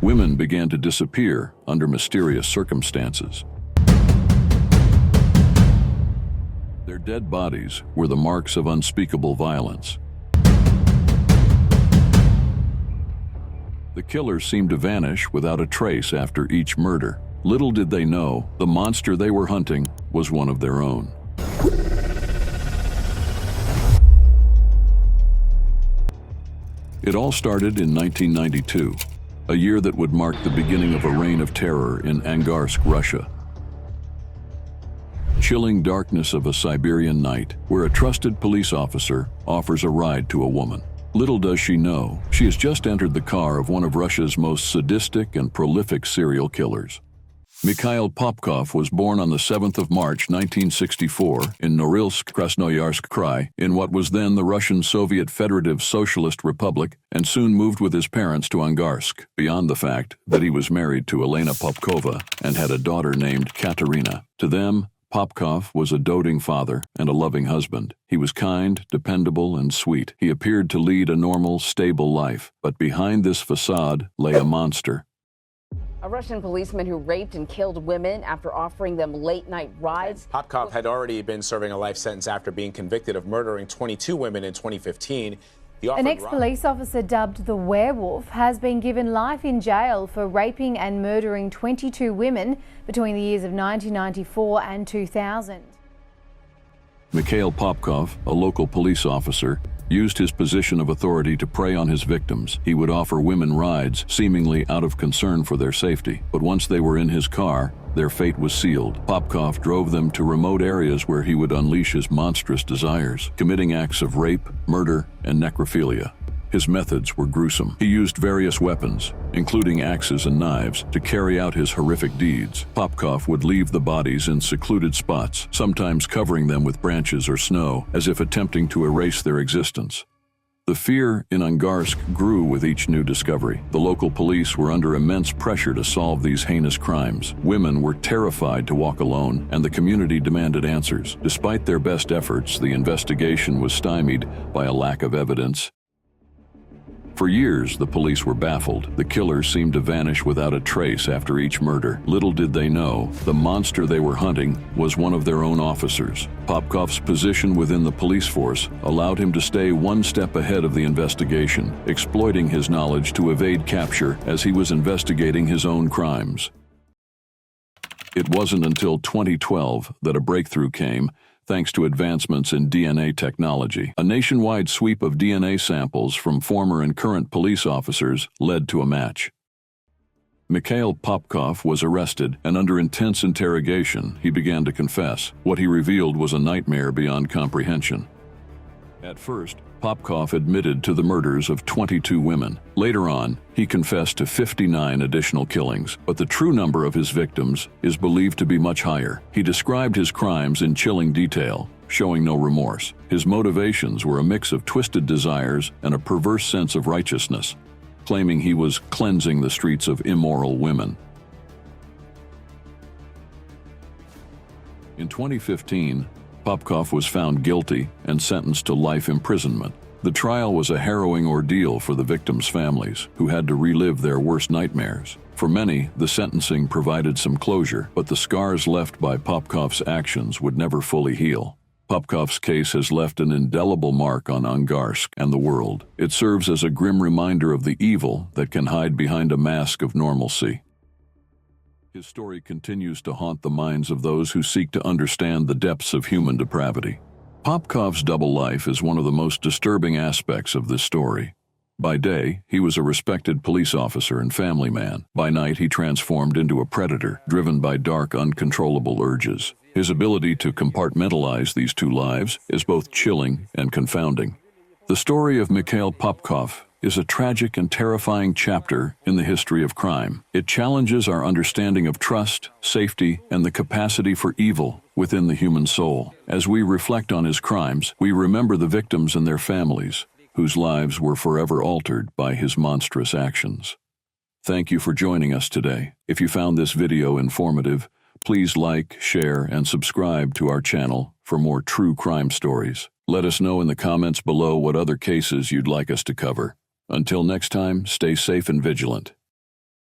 Women began to disappear under mysterious circumstances. Their dead bodies were the marks of unspeakable violence. The killers seemed to vanish without a trace after each murder. Little did they know, the monster they were hunting was one of their own. It all started in 1992, a year that would mark the beginning of a reign of terror in Angarsk, Russia. Chilling darkness of a Siberian night, where a trusted police officer offers a ride to a woman. Little does she know, she has just entered the car of one of Russia's most sadistic and prolific serial killers. Mikhail Popkov was born on the 7th of March 1964 in Norilsk, Krasnoyarsk Krai, in what was then the Russian Soviet Federative Socialist Republic, and soon moved with his parents to Angarsk, beyond the fact that he was married to Elena Popkova and had a daughter named Katerina. To them, Popkov was a doting father and a loving husband. He was kind, dependable, and sweet. He appeared to lead a normal, stable life, but behind this facade lay a monster. A Russian policeman who raped and killed women after offering them late-night rides. Popkov had already been serving a life sentence after being convicted of murdering 22 women in 2015. An ex-police officer dubbed the Werewolf has been given life in jail for raping and murdering 22 women between the years of 1994 and 2000. Mikhail Popkov, a local police officer, used his position of authority to prey on his victims. He would offer women rides, seemingly out of concern for their safety. But once they were in his car, their fate was sealed. Popkov drove them to remote areas where he would unleash his monstrous desires, committing acts of rape, murder, and necrophilia. His methods were gruesome. He used various weapons, including axes and knives, to carry out his horrific deeds. Popkov would leave the bodies in secluded spots, sometimes covering them with branches or snow, as if attempting to erase their existence. The fear in Angarsk grew with each new discovery. The local police were under immense pressure to solve these heinous crimes. Women were terrified to walk alone, and the community demanded answers. Despite their best efforts, the investigation was stymied by a lack of evidence. For years, the police were baffled. The killers seemed to vanish without a trace after each murder. Little did they know, the monster they were hunting was one of their own officers. Popkov's position within the police force allowed him to stay one step ahead of the investigation, exploiting his knowledge to evade capture as he was investigating his own crimes. It wasn't until 2012 that a breakthrough came, thanks to advancements in DNA technology. A nationwide sweep of DNA samples from former and current police officers led to a match. Mikhail Popkov was arrested, and under intense interrogation, he began to confess. What he revealed was a nightmare beyond comprehension. At first, Popkov admitted to the murders of 22 women. Later on, he confessed to 59 additional killings, but the true number of his victims is believed to be much higher. He described his crimes in chilling detail, showing no remorse. His motivations were a mix of twisted desires and a perverse sense of righteousness, claiming he was cleansing the streets of immoral women. In 2015, Popkov was found guilty and sentenced to life imprisonment. The trial was a harrowing ordeal for the victims' families, who had to relive their worst nightmares. For many, the sentencing provided some closure, but the scars left by Popkov's actions would never fully heal. Popkov's case has left an indelible mark on Angarsk and the world. It serves as a grim reminder of the evil that can hide behind a mask of normalcy. His story continues to haunt the minds of those who seek to understand the depths of human depravity. Popkov's double life is one of the most disturbing aspects of this story. By day, he was a respected police officer and family man. By night, he transformed into a predator, driven by dark, uncontrollable urges. His ability to compartmentalize these two lives is both chilling and confounding. The story of Mikhail Popkov is a tragic and terrifying chapter in the history of crime. It challenges our understanding of trust, safety, and the capacity for evil within the human soul. As we reflect on his crimes, we remember the victims and their families, whose lives were forever altered by his monstrous actions. Thank you for joining us today. If you found this video informative, please like, share, and subscribe to our channel for more true crime stories. Let us know in the comments below what other cases you'd like us to cover. Until next time, stay safe and vigilant.